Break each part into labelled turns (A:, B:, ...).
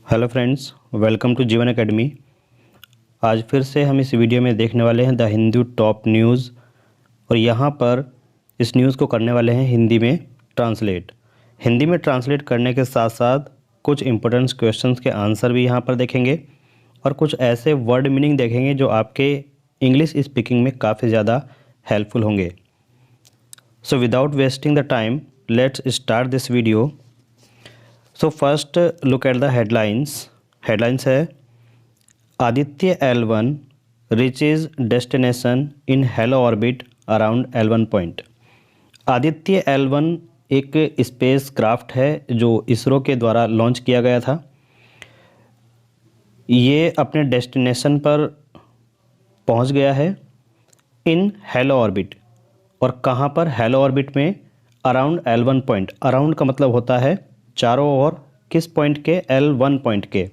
A: Hello friends, welcome to जीवन academy. आज फिर से हम इस वीडियो में देखने वाले हैं द हिंदू टॉप न्यूज़ और यहाँ पर इस न्यूज़ को करने वाले हैं हिंदी में ट्रांसलेट। हिंदी में ट्रांसलेट करने के साथ साथ कुछ इंपॉर्टेंट क्वेश्चंस के आंसर भी यहाँ पर देखेंगे और कुछ ऐसे वर्ड मीनिंग देखेंगे जो आपके इंग्लिश स्पीकिंग में काफ़ी ज़्यादा हेल्पफुल होंगे। So without wasting the time let's start this video. So first look at the headlines. Headlines है Aditya L1 reaches destination in halo orbit around L1 point. Aditya L1 एक space craft है जो इसरो के द्वारा लॉन्च किया गया था। ये अपने डेस्टिनेशन पर पहुंच गया है इन हेलो ऑर्बिट। और कहाँ पर? हेलो ऑर्बिट में अराउंड L1 पॉइंट। अराउंड का मतलब होता है चारों ओर। किस पॉइंट के? L1 पॉइंट के।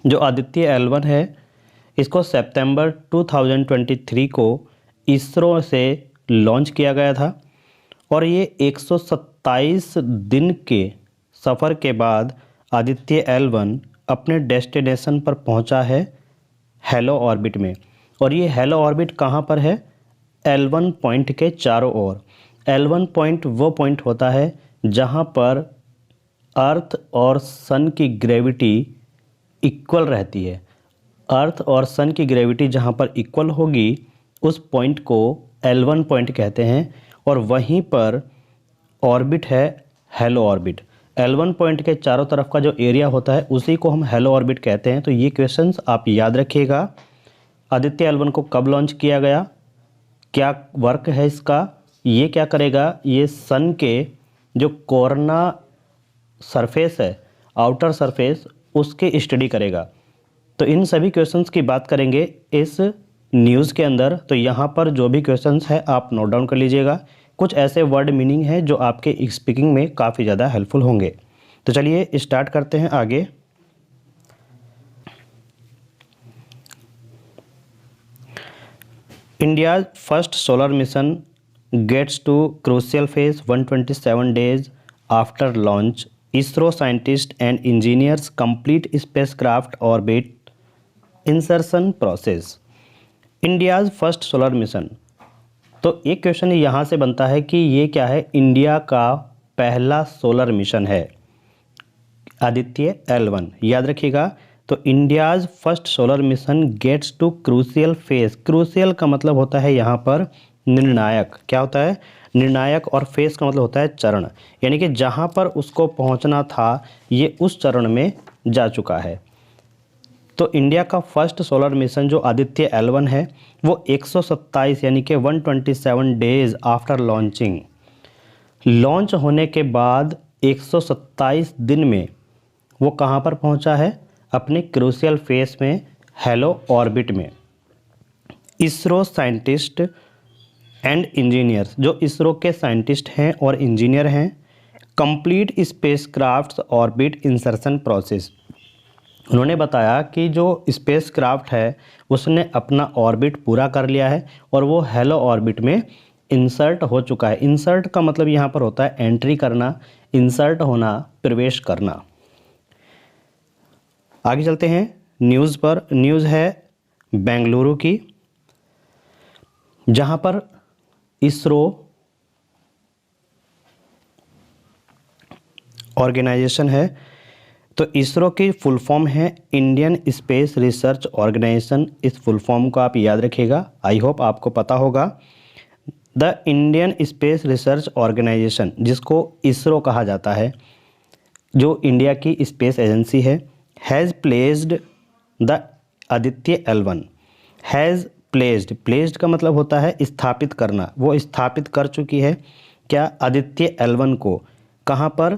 A: जो आदित्य L1 है इसको सितंबर 2023 को इसरो से लॉन्च किया गया था और ये 127 दिन के सफ़र के बाद आदित्य L1 अपने डेस्टिनेशन पर पहुंचा है हेलो ऑर्बिट में। और ये हेलो ऑर्बिट कहाँ पर है? L1 पॉइंट के चारों ओर। L1 पॉइंट वो पॉइंट होता है जहाँ पर अर्थ और सन की ग्रेविटी इक्वल रहती है। अर्थ और सन की ग्रेविटी जहाँ पर इक्वल होगी उस पॉइंट को L1 पॉइंट कहते हैं और वहीं पर ऑर्बिट है हेलो ऑर्बिट। L1 पॉइंट के चारों तरफ का जो एरिया होता है उसी को हम हेलो ऑर्बिट कहते हैं। तो ये क्वेश्चंस आप याद रखिएगा। आदित्य L1 को कब लॉन्च किया गया, क्या वर्क है इसका, ये क्या करेगा? ये सन के जो कोरोना सरफेस है, आउटर सरफेस, उसके स्टडी करेगा। तो इन सभी क्वेश्चंस की बात करेंगे इस न्यूज़ के अंदर। तो यहाँ पर जो भी क्वेश्चंस है आप नोट डाउन कर लीजिएगा। कुछ ऐसे वर्ड मीनिंग है जो आपके स्पीकिंग में काफ़ी ज़्यादा हेल्पफुल होंगे। तो चलिए स्टार्ट करते हैं आगे। India's first solar mission gets to crucial phase 127 days after launch. ISRO scientists and engineers complete spacecraft orbit insertion process. India's first solar mission. तो एक क्वेश्चन यहाँ से बनता है कि ये क्या है? इंडिया का पहला सोलर मिशन है आदित्य L1। याद रखिएगा। तो India's first solar mission gets to crucial phase. Crucial का मतलब होता है यहाँ पर निर्णायक। क्या होता है? निर्णायक। और फेज का मतलब होता है चरण, यानी कि जहाँ पर उसको पहुँचना था ये उस चरण में जा चुका है। तो इंडिया का फर्स्ट सोलर मिशन जो आदित्य L1 है वो 127 यानी कि 127 days आफ्टर लॉन्चिंग, लॉन्च होने के बाद 127 दिन में वो कहाँ पर पहुँचा है? अपने क्रूशियल फेज में हेलो ऑर्बिट में। इसरो साइंटिस्ट एंड इंजीनियर्स, जो इसरो के साइंटिस्ट हैं और इंजीनियर हैं, complete spacecraft orbit insertion process. उन्होंने बताया कि जो स्पेसक्राफ्ट है उसने अपना ऑर्बिट पूरा कर लिया है और वो हेलो ऑर्बिट में इंसर्ट हो चुका है। इंसर्ट का मतलब यहाँ पर होता है एंट्री करना, इंसर्ट होना, प्रवेश करना। आगे चलते हैं न्यूज़ पर। न्यूज़ है बेंगलुरु की, जहाँ पर इसरो ऑर्गेनाइजेशन है। तो इसरो की फुल फॉर्म है इंडियन स्पेस रिसर्च ऑर्गेनाइजेशन। इस फुल फॉर्म को आप याद रखिएगा, आई होप आपको पता होगा। The Indian Space Research Organisation, जिसको इसरो कहा जाता है, जो इंडिया की स्पेस एजेंसी है, has placed the Aditya L1। Has placed, placed का मतलब होता है स्थापित करना। वो स्थापित कर चुकी है क्या? आदित्य L1 को। कहाँ पर?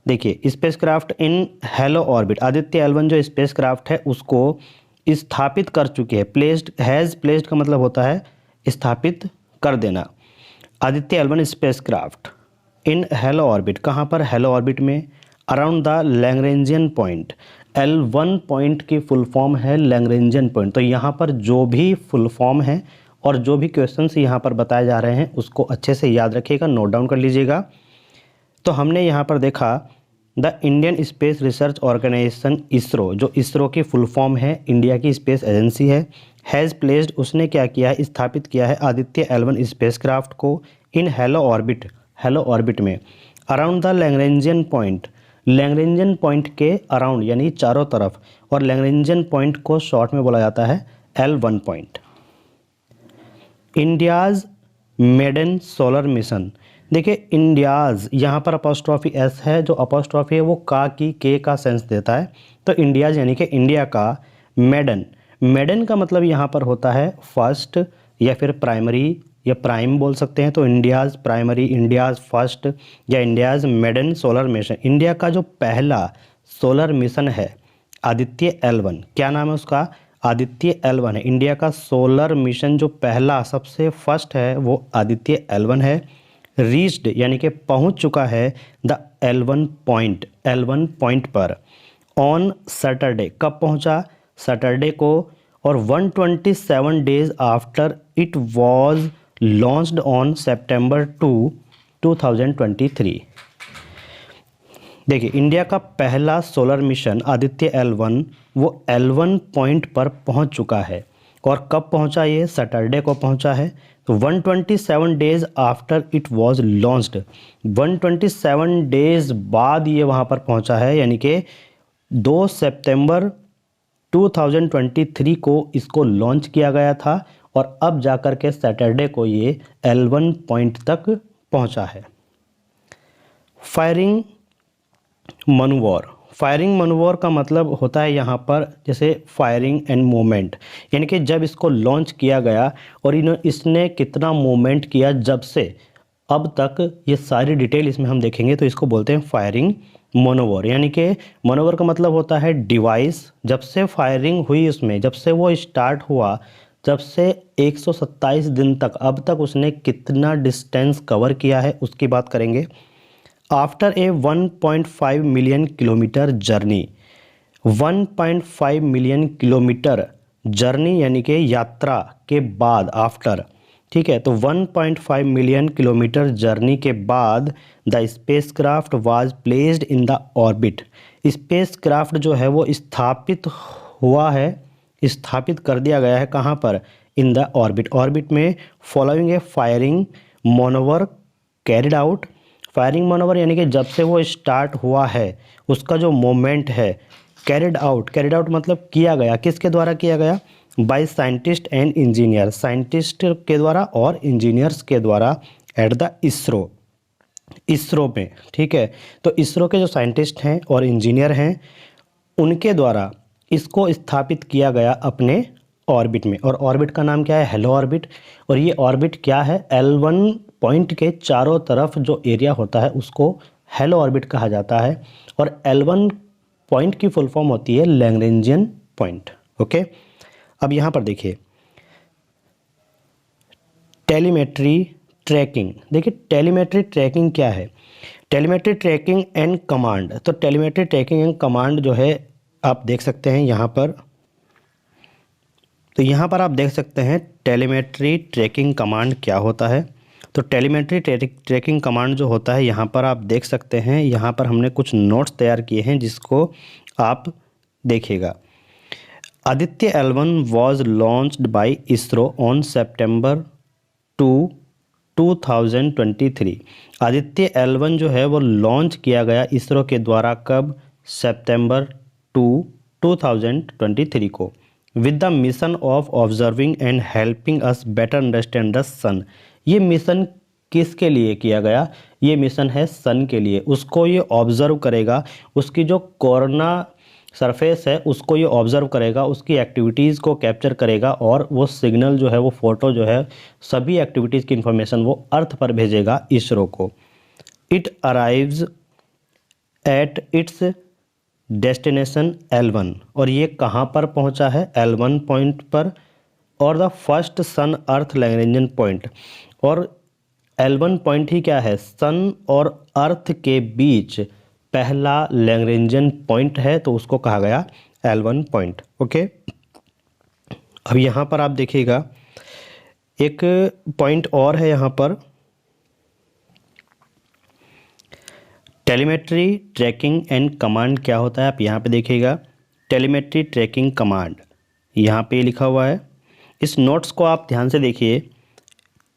A: देखिए, स्पेसक्राफ्ट इन हेलो ऑर्बिट। आदित्य L1 जो स्पेसक्राफ्ट है उसको स्थापित कर चुकी है। प्लेस्ड, हैज़ प्लेस्ड का मतलब होता है स्थापित कर देना। आदित्य L1 स्पेसक्राफ्ट इन हेलो ऑर्बिट। कहाँ पर? हेलो ऑर्बिट में around the Lagrangian point. L1 point की फुल फॉर्म है लैग्रेंजियन पॉइंट। तो यहाँ पर जो भी फुल फॉर्म है और जो भी क्वेश्चंस यहाँ पर बताए जा रहे हैं उसको अच्छे से याद रखिएगा, नोट डाउन कर लीजिएगा। तो हमने यहाँ पर देखा the Indian Space Research Organisation ISRO, जो इसरो की फुल फॉर्म है, इंडिया की स्पेस एजेंसी है, हैज़ प्लेस्ड, उसने क्या किया है, स्थापित किया है आदित्य L1 स्पेसक्राफ्ट को इन हेलो ऑर्बिट में around the Lagrangian point, Lagrangian point के अराउंड यानी चारों तरफ, और लैग्रेंजियन पॉइंट को शॉर्ट में बोला जाता है L1 point. India's maiden solar mission, देखिए इंडियाज़ यहाँ पर अपोस्ट्रॉफी एस है, जो अपोस्ट्रॉफी है वो का की के का सेंस देता है, तो इंडियाज़ यानी कि इंडिया का, मेडन का मतलब यहाँ पर होता है फर्स्ट या फिर प्राइमरी या प्राइम बोल सकते हैं, तो इंडियाज़ प्राइमरी, इंडियाज़ फर्स्ट या India's maiden solar mission, India का जो पहला सोलर मिशन है आदित्य L1, क्या नाम है उसका, आदित्य L1 है। इंडिया का सोलर मिशन जो पहला सबसे फर्स्ट है वो आदित्य L1 है। रीच्ड यानी कि पहुंच चुका है द L1 पॉइंट पर ऑन सैटरडे, कब पहुंचा, सैटरडे को, और 127 days after it was launched on September 2, 2023। देखिए इंडिया का पहला सोलर मिशन आदित्य L1 वो L1 पॉइंट पर पहुंच चुका है, और कब पहुंचा, ये सैटरडे को पहुंचा है, तो 127 days after it was launched, 127 days बाद ये वहां पर पहुंचा है, यानी कि 2 सितंबर 2023 को इसको लॉन्च किया गया था, और अब जाकर के सैटरडे को ये L1 पॉइंट तक पहुंचा है। फायरिंग मनूवर का मतलब होता है यहाँ पर जैसे फायरिंग एंड मूवमेंट, यानी कि जब इसको लॉन्च किया गया और इसने कितना मूवमेंट किया जब से अब तक, ये सारी डिटेल इसमें हम देखेंगे, तो इसको बोलते हैं फायरिंग मनूवर। यानी कि मनूवर का मतलब होता है डिवाइस, जब से फायरिंग हुई उसमें, जब से वो स्टार्ट हुआ, जब से 127 दिन तक अब तक उसने कितना डिस्टेंस कवर किया है उसकी बात करेंगे। After a 1.5 million kilometre journey, 1.5 million kilometre journey यानी कि यात्रा के बाद, आफ्टर, ठीक है, तो 1.5 मिलियन किलोमीटर जर्नी के बाद the spacecraft was placed in the orbit, spacecraft जो है वो स्थापित हुआ है, स्थापित कर दिया गया है, कहाँ पर, इन द ऑर्बिट में, following a firing manoeuvre carried out, firing manoeuvre यानी कि जब से वो स्टार्ट हुआ है उसका जो मोमेंट है, कैरिड आउट मतलब किया गया, किसके द्वारा किया गया, by scientist and engineer, scientist के द्वारा और इंजीनियर्स के द्वारा, एट द इसरो में, ठीक है, तो इसरो के जो साइंटिस्ट हैं और इंजीनियर हैं उनके द्वारा इसको स्थापित किया गया अपने ऑर्बिट में, और ऑर्बिट का नाम क्या है, हेलो ऑर्बिट, और ये ऑर्बिट क्या है, L1 पॉइंट के चारों तरफ जो एरिया होता है उसको हेलो ऑर्बिट कहा जाता है, और L1 पॉइंट की फुल फॉर्म होती है लैग्रेंजियन पॉइंट। ओके, अब यहाँ पर देखिए टेलीमेट्री ट्रैकिंग, देखिए टेलीमेट्री ट्रैकिंग क्या है, टेलीमेट्री ट्रैकिंग एंड कमांड, तो टेलीमेट्री ट्रैकिंग एंड कमांड जो है आप देख सकते हैं यहाँ पर, तो यहाँ पर आप देख सकते हैं टेलीमेट्री ट्रैकिंग कमांड क्या होता है। तो टेलीमेट्री ट्रैकिंग कमांड जो होता है यहाँ पर आप देख सकते हैं, यहाँ पर हमने कुछ नोट्स तैयार किए हैं जिसको आप देखिएगा। Aditya L1 was launched by ISRO on September 2, 2023। Aditya L1 जो है वो लॉन्च किया गया इसरो के द्वारा कब, September 2, 2023 को, with the mission of observing and helping us better understand the sun. ये मिशन किसके लिए किया गया, ये मिशन है सन के लिए, उसको ये ऑब्जर्व करेगा, उसकी जो कोरोना सरफेस है उसको ये ऑब्जर्व करेगा, उसकी एक्टिविटीज़ को कैप्चर करेगा, और वो सिग्नल जो है, वो फोटो जो है, सभी एक्टिविटीज़ की इंफॉर्मेशन वो अर्थ पर भेजेगा इसरो को। It arrives at its destination L1, और ये कहाँ पर पहुँचा है, L1 पॉइंट पर, और the first sun earth Lagrangian point, और L1 पॉइंट ही क्या है, सन और अर्थ के बीच पहला लैग्रेंजियन पॉइंट है, तो उसको कहा गया L1 पॉइंट। ओके, अब यहाँ पर आप देखिएगा एक पॉइंट और है यहाँ पर, टेलीमेट्री ट्रैकिंग एंड कमांड क्या होता है, आप यहाँ पे देखिएगा टेलीमेट्री ट्रैकिंग कमांड यहाँ पे लिखा हुआ है। इस नोट्स को आप ध्यान से देखिए,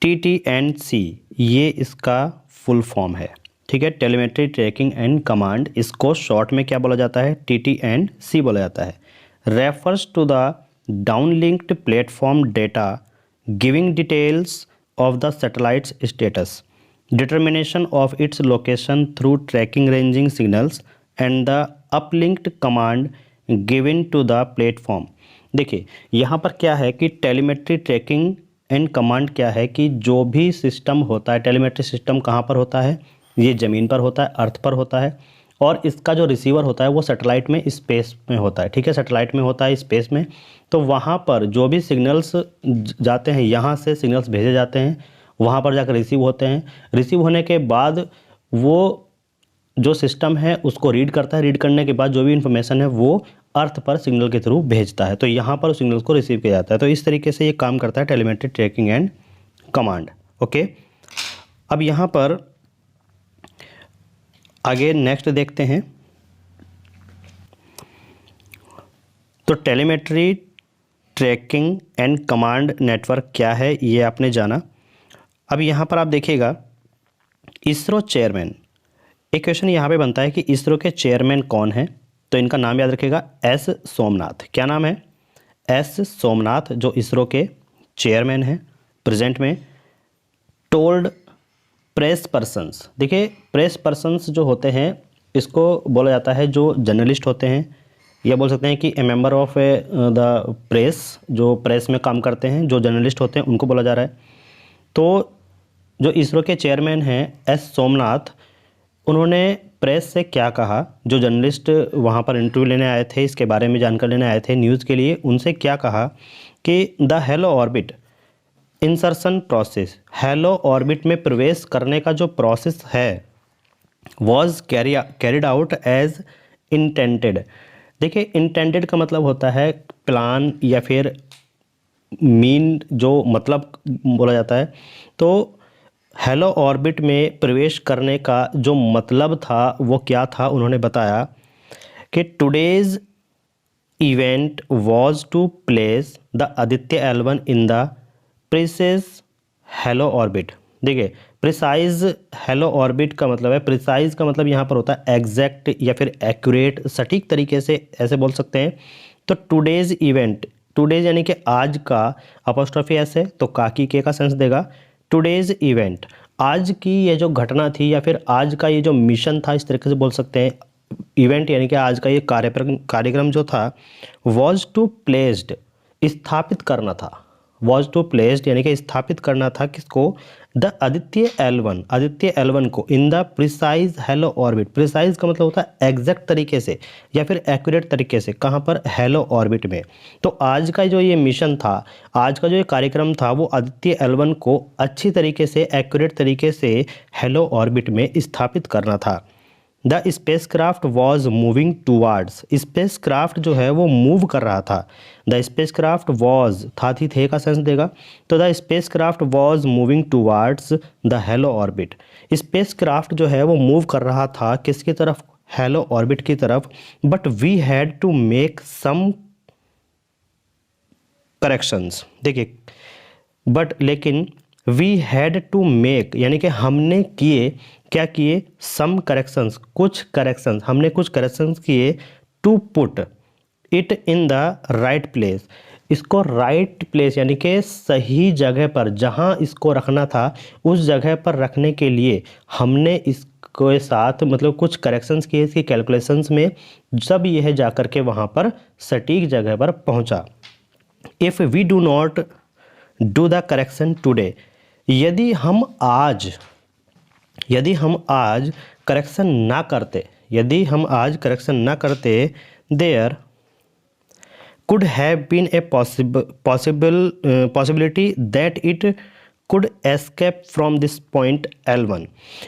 A: TT&C ये इसका फुल फॉर्म है, ठीक है। टेलीमेट्री ट्रैकिंग एंड कमांड, इसको शॉर्ट में क्या बोला जाता है, TT&C बोला जाता है। Refers to the downlinked platform data giving details of the satellite's status, determination of its location through tracking ranging signals and the uplinked command given to the platform। देखिए यहाँ पर क्या है कि टेलीमेट्री ट्रैकिंग एंड कमांड क्या है कि जो भी सिस्टम होता है, टेलीमेट्री सिस्टम कहाँ पर होता है, ये ज़मीन पर होता है, अर्थ पर होता है, और इसका जो रिसीवर होता है वो सैटेलाइट में, स्पेस में होता है, ठीक है, सैटेलाइट में होता है, स्पेस में। तो वहाँ पर जो भी सिग्नल्स जाते हैं, यहाँ से सिग्नल्स भेजे जाते हैं, वहाँ पर जाकर रिसीव होते हैं। रिसीव होने के बाद वो जो सिस्टम है उसको रीड करता है, रीड करने के बाद जो भी इन्फॉर्मेशन है वो अर्थ पर सिग्नल के थ्रू भेजता है, तो यहाँ पर उस सिग्नल्स को रिसीव किया जाता है। तो इस तरीके से ये काम करता है telemetry tracking and command. Okay, अब यहाँ पर आगे नेक्स्ट देखते हैं। तो telemetry tracking and command network क्या है ये आपने जाना। अब यहाँ पर आप देखिएगा इसरो चेयरमैन, एक क्वेश्चन यहाँ पे बनता है कि इसरो के चेयरमैन कौन है, तो इनका नाम याद रखिएगा, एस सोमनाथ। क्या नाम है, एस सोमनाथ, जो इसरो के चेयरमैन हैं प्रेजेंट में। टोल्ड प्रेस पर्सन्स, देखिए प्रेस पर्सन्स जो होते हैं इसको बोला जाता है जो जर्नलिस्ट होते हैं, या बोल सकते हैं कि ए मेंबर ऑफ द प्रेस, जो प्रेस में काम करते हैं, जो जर्नलिस्ट होते हैं उनको बोला जा रहा है। तो जो इसरो के चेयरमैन हैं एस सोमनाथ, उन्होंने प्रेस से क्या कहा, जो जर्नलिस्ट वहाँ पर इंटरव्यू लेने आए थे, इसके बारे में जानकारी लेने आए थे न्यूज़ के लिए, उनसे क्या कहा कि the halo orbit insertion process, halo orbit में प्रवेश करने का जो प्रोसेस है was carried out as intended. देखिए इंटेंडेड का मतलब होता है प्लान या फिर मीन, जो मतलब बोला जाता है। तो हेलो ऑर्बिट में प्रवेश करने का जो मतलब था वो क्या था, उन्होंने बताया कि today's event was to place the Aditya L1 in the precise halo orbit. देखिए प्रिसाइज हेलो ऑर्बिट का मतलब है, प्रिसाइज का मतलब यहाँ पर होता है एग्जैक्ट या फिर एक्यूरेट, सटीक तरीके से ऐसे बोल सकते हैं। तो टुडेज इवेंट, टुडेज यानी कि आज का, अपॉस्ट्रोफी एस है तो काकी के का सेंस देगा। टुडेज इवेंट, आज की ये जो घटना थी या फिर आज का ये जो मिशन था, इस तरीके से बोल सकते हैं। इवेंट यानी कि आज का ये कार्यक्रम जो था, वॉज टू प्लेस्ड, स्थापित करना था, वॉज टू प्लेस्ड यानी कि स्थापित करना था किसको, the Aditya L1, Aditya L1 को इन the precise halo orbit. Precise का मतलब होता है एग्जैक्ट तरीके से या फिर एक्यूरेट तरीके से, कहाँ पर, हेलो ऑर्बिट में। तो आज का जो ये मिशन था, आज का जो ये कार्यक्रम था, वो आदित्य L1 को अच्छी तरीके से, एक्यूरेट तरीके से हेलो ऑर्बिट में स्थापित करना था। The spacecraft was moving towards, spacecraft जो है वो मूव कर रहा था। द स्पेसक्राफ्ट वॉज, था थी थे का सेंस देगा, तो the spacecraft was moving towards the halo orbit. Spacecraft जो है वो मूव कर रहा था किसकी तरफ, हेलो ऑर्बिट की तरफ। But we had to make some corrections, देखिए बट लेकिन, वी हैड टू मेक यानी कि हमने किए, क्या किए, सम करेक्शंस, कुछ करेक्शंस, हमने कुछ करेक्शंस किए, to put it in the right place, इसको राइट प्लेस यानी कि सही जगह पर, जहां इसको रखना था उस जगह पर रखने के लिए हमने इसके साथ मतलब कुछ करेक्शंस किए इसकी कैलकुलेशंस में, जब यह जाकर के वहां पर सटीक जगह पर पहुंचा। If we do not do the correction today, यदि हम आज करेक्शन ना करते, यदि हम आज करेक्शन ना करते, there could have been a possibility that it could escape from this point L1,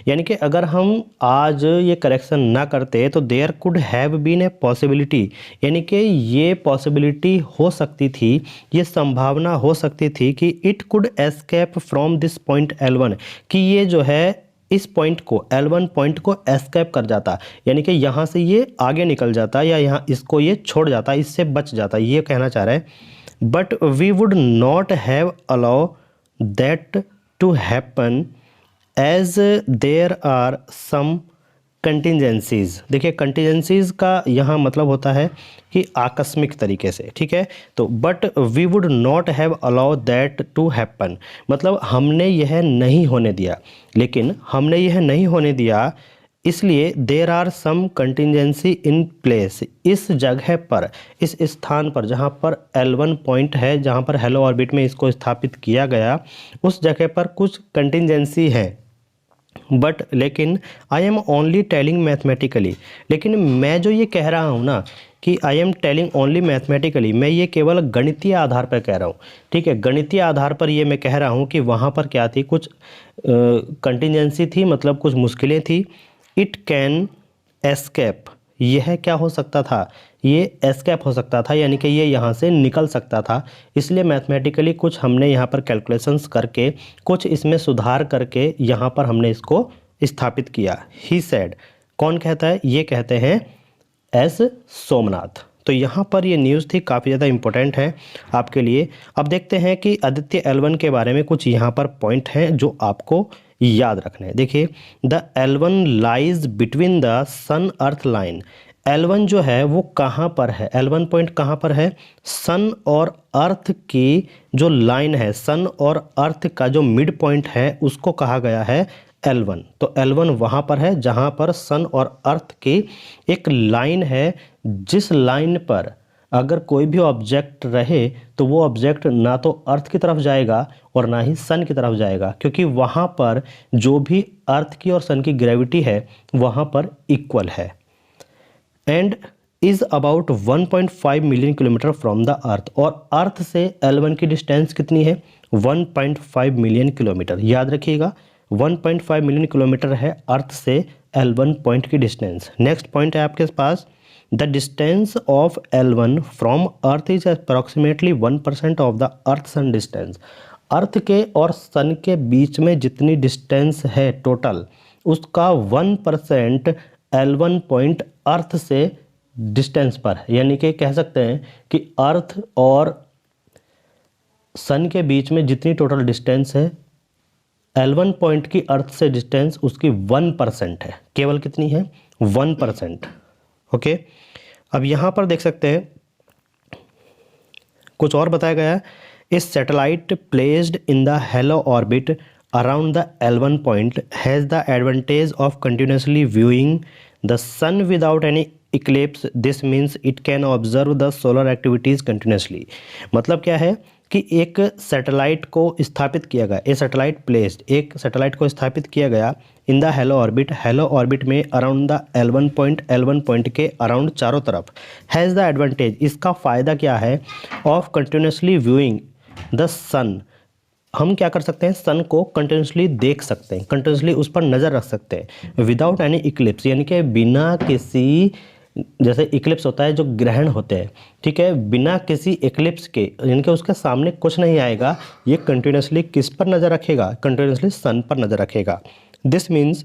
A: यानी कि अगर हम आज ये करेक्शन ना करते तो there could have been a possibility, यानी कि ये पॉसिबिलिटी हो सकती थी, ये संभावना हो सकती थी कि it could escape from this point L1, कि ये जो है इस पॉइंट को L1 पॉइंट को एस्केप कर जाता, यानी कि यहाँ से ये आगे निकल जाता या यहाँ इसको ये छोड़ जाता, इससे बच जाता, ये कहना चाह रहा है। But we would not have allow that to happen as there are some contingencies. देखिए कंटिजेंसीज का यहाँ मतलब होता है कि आकस्मिक तरीके से, ठीक है। तो but we would not have allow that to happen, मतलब हमने यह नहीं होने दिया, लेकिन हमने यह नहीं होने दिया इसलिए there are some contingency in place, इस जगह पर, इस स्थान पर जहाँ पर L1 पॉइंट है, जहाँ पर हेलो ऑर्बिट में इसको स्थापित किया गया, उस जगह पर कुछ कंटिजेंसी है। बट लेकिन I am only telling mathematically, लेकिन मैं जो ये कह रहा हूँ ना कि I am telling only mathematically, मैं ये केवल गणितीय आधार पर कह रहा हूँ, ठीक है। गणितीय आधार पर ये मैं कह रहा हूँ कि वहाँ पर क्या थी, कुछ कंटिजेंसी थी, मतलब कुछ मुश्किलें थी। इट कैन एस्केप, यह क्या हो सकता था, ये एस्केप हो सकता था, यानी कि ये यहाँ से निकल सकता था, इसलिए मैथमेटिकली कुछ हमने यहाँ पर कैलकुलेशंस करके, कुछ इसमें सुधार करके यहाँ पर हमने इसको स्थापित किया। ही सेड, कौन कहता है, ये कहते हैं एस सोमनाथ। तो यहाँ पर ये न्यूज़ थी, काफ़ी ज़्यादा इम्पोर्टेंट है आपके लिए। अब देखते हैं कि आदित्य L1 के बारे में कुछ यहाँ पर पॉइंट हैं जो आपको याद रखने हैं। देखिए, the L1 lies between the sun earth line. L1 जो है वो कहाँ पर है, L1 पॉइंट कहाँ पर है, सन और अर्थ की जो लाइन है, सन और अर्थ का जो मिड पॉइंट है उसको कहा गया है L1। तो L1 वहाँ पर है जहाँ पर सन और अर्थ की एक लाइन है, जिस लाइन पर अगर कोई भी ऑब्जेक्ट रहे तो वो ऑब्जेक्ट ना तो अर्थ की तरफ जाएगा और ना ही सन की तरफ जाएगा, क्योंकि वहाँ पर जो भी अर्थ की और सन की ग्रेविटी है वहाँ पर इक्वल है। And is about 1.5 million kilometre from the earth, और अर्थ से L1 की डिस्टेंस कितनी है, 1.5 मिलियन किलोमीटर। याद रखिएगा 1.5 मिलियन किलोमीटर है अर्थ से L1 पॉइंट की डिस्टेंस। नेक्स्ट पॉइंट है आपके पास, the distance of L1 from earth is approximately 1% of the earth sun distance. Earth के और सन के बीच में जितनी डिस्टेंस है टोटल, उसका 1% L1 पॉइंट अर्थ से डिस्टेंस पर है, यानी कि कह सकते हैं कि अर्थ और सन के बीच में जितनी टोटल डिस्टेंस है, L1 पॉइंट की अर्थ से डिस्टेंस उसकी 1% है। केवल कितनी है, 1%। ओके, अब यहाँ पर देख सकते हैं कुछ और बताया गया है। इस satellite placed in the halo orbit around the L1 point has the advantage of continuously viewing the sun without any eclipse. This means it can observe the solar activities continuously. मतलब क्या है कि एक सैटेलाइट को स्थापित किया गया, a satellite placed, एक सैटेलाइट को स्थापित किया गया in the halo orbit, halo orbit में around the L1 point, L1 point के अराउंड चारों तरफ। हैज़ द एडवांटेज, इसका फ़ायदा क्या है, of continuously viewing the sun. हम क्या कर सकते हैं, सन को कंटिन्यूसली देख सकते हैं, कंटिन्यूसली उस पर नज़र रख सकते हैं, विदाउट एनी इक्लिप्स, यानी कि बिना किसी, जैसे इक्लिप्स होता है जो ग्रहण होते हैं, ठीक है, बिना किसी इक्लिप्स के, यानी कि उसके सामने कुछ नहीं आएगा, ये कंटिन्यूसली किस पर नज़र रखेगा, कंटिन्यूसली सन पर नज़र रखेगा। This means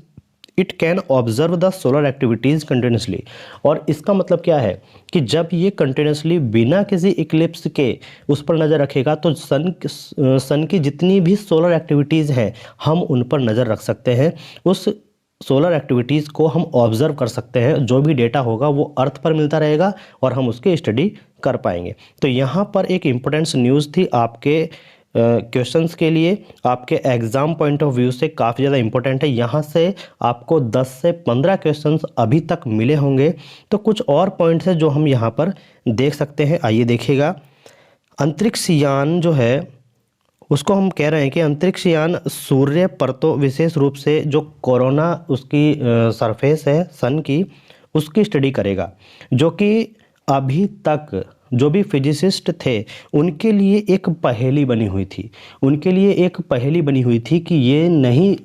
A: it can observe the solar activities continuously. और इसका मतलब क्या है कि जब ये कंटिन्यूसली बिना किसी इक्लिप्स के उस पर नज़र रखेगा तो सन की जितनी भी सोलर एक्टिविटीज़ हैं हम उन पर नज़र रख सकते हैं, उस सोलर एक्टिविटीज़ को हम ऑब्ज़र्व कर सकते हैं, जो भी डेटा होगा वो अर्थ पर मिलता रहेगा और हम उसकी स्टडी कर पाएंगे। तो यहाँ पर एक इम्पोर्टेंट न्यूज़ थी आपके क्वेश्चंस के लिए, आपके एग्ज़ाम पॉइंट ऑफ व्यू से काफ़ी ज़्यादा इम्पोर्टेंट है। यहाँ से आपको 10 से 15 क्वेश्चंस अभी तक मिले होंगे। तो कुछ और पॉइंट्स हैं जो हम यहाँ पर देख सकते हैं, आइए देखिएगा। अंतरिक्ष यान जो है उसको हम कह रहे हैं कि अंतरिक्ष यान सूर्य पर, तो विशेष रूप से जो कोरोना उसकी सरफेस है सन की, उसकी स्टडी करेगा, जो कि अभी तक जो भी फिजिसिस्ट थे उनके लिए एक पहेली बनी हुई थी, उनके लिए एक पहेली बनी हुई थी कि ये नहीं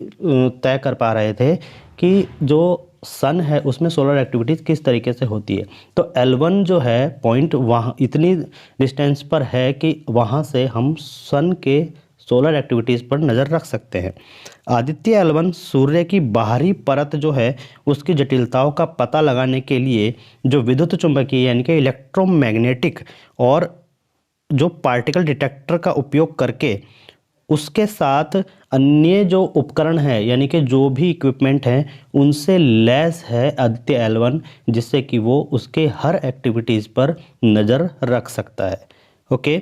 A: तय कर पा रहे थे कि जो सन है उसमें सोलर एक्टिविटीज़ किस तरीके से होती है। तो L1 जो है पॉइंट वहाँ इतनी डिस्टेंस पर है कि वहाँ से हम सन के सोलर एक्टिविटीज़ पर नज़र रख सकते हैं। आदित्य L1 सूर्य की बाहरी परत जो है उसकी जटिलताओं का पता लगाने के लिए जो विद्युत चुंबकीय यानी कि इलेक्ट्रोमैग्नेटिक और जो पार्टिकल डिटेक्टर का उपयोग करके उसके साथ अन्य जो उपकरण है यानी कि जो भी इक्विपमेंट हैं उनसे लैस है आदित्य L1, जिससे कि वो उसके हर एक्टिविटीज़ पर नज़र रख सकता है। ओके,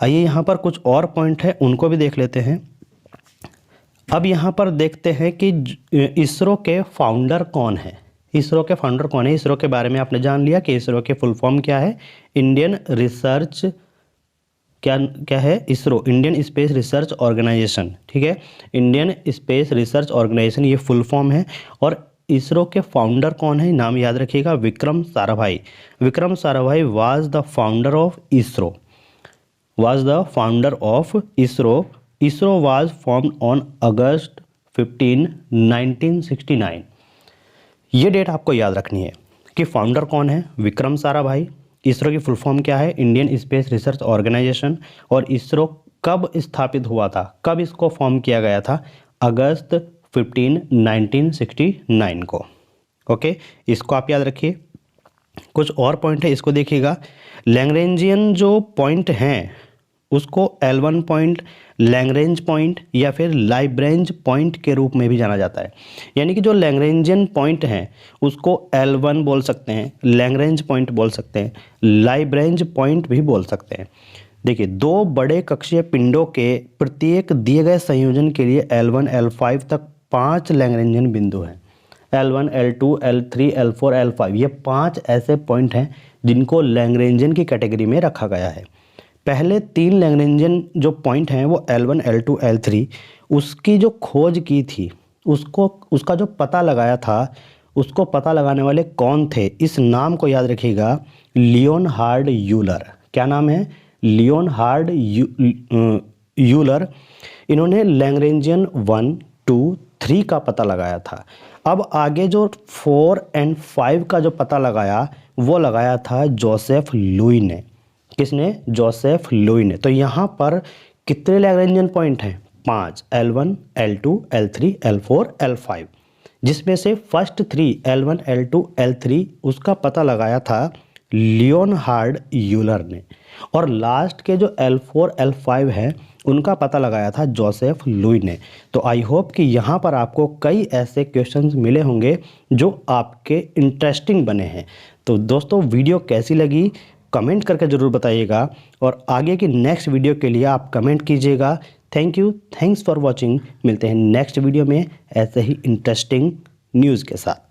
A: आइए यहाँ पर कुछ और पॉइंट है उनको भी देख लेते हैं। अब यहाँ पर देखते हैं कि इसरो के फाउंडर कौन है। इसरो के फाउंडर कौन है? इसरो के बारे में आपने जान लिया कि इसरो के फुल फॉर्म क्या है। इंडियन रिसर्च क्या है? ISRO Indian Space Research Organisation. ठीक है, इंडियन स्पेस रिसर्च ऑर्गेनाइजेशन ये फुल फॉर्म है। और इसरो के फाउंडर कौन है? नाम याद रखिएगा, Vikram Sarabhai. Vikram Sarabhai was the founder of ISRO, was the founder of ISRO. ISRO was formed on August 15, 1969. ये डेट आपको याद रखनी है कि फाउंडर कौन है? विक्रम साराभाई। इसरो की फुल फॉर्म क्या है? Indian Space Research Organisation. और इसरो कब स्थापित हुआ था, कब इसको फॉर्म किया गया था? अगस्त 15, 1969 को। ओके, इसको आप याद रखिए। कुछ और पॉइंट है, इसको देखिएगा। लैग्रेंजियन जो पॉइंट हैं उसको L1 पॉइंट, लैग्रेंज पॉइंट या फिर लाइब्रेंज पॉइंट के रूप में भी जाना जाता है। यानी कि जो लैग्रेंजियन पॉइंट हैं उसको L1 बोल सकते हैं, लैग्रेंज पॉइंट बोल सकते हैं, लाइब्रेंज पॉइंट भी बोल सकते हैं। देखिए, दो बड़े कक्षीय पिंडों के प्रत्येक दिए गए संयोजन के लिए L1, L5 तक 5 लैग्रेंजियन बिंदु हैं। L1, L2, L3, L4, L5 ये 5 ऐसे पॉइंट हैं जिनको लैग्रेंजियन की कैटेगरी में रखा गया है। पहले 3 लैग्रेंजियन जो पॉइंट हैं वो L1, L2, L3 उसकी जो खोज की थी उसका जो पता लगाया था, उसको पता लगाने वाले कौन थे? इस नाम को याद रखिएगा, लियोनहार्ड यूलर। क्या नाम है? Leonhard Euler. इन्होंने लैग्रेंजियन 1, 2, 3 का पता लगाया था। अब आगे जो 4 और 5 का जो पता लगाया वो लगाया था जोसेफ लुई ने। किसने? जोसेफ लुई ने। तो यहाँ पर कितने लैग्रेंजियन पॉइंट हैं? 5, L1, L2, L3, L4, L5, जिसमें से फर्स्ट 3 L1, L2, L3 उसका पता लगाया था लियोनहार्ड यूलर ने। और लास्ट के जो L4, L5 है उनका पता लगाया था जोसेफ लुई ने। तो आई होप कि यहाँ पर आपको कई ऐसे क्वेश्चंस मिले होंगे जो आपके इंटरेस्टिंग बने हैं। तो दोस्तों, वीडियो कैसी लगी कमेंट करके ज़रूर बताइएगा और आगे की नेक्स्ट वीडियो के लिए आप कमेंट कीजिएगा। Thank you, thanks for watching. मिलते हैं नेक्स्ट वीडियो में ऐसे ही इंटरेस्टिंग न्यूज़ के साथ।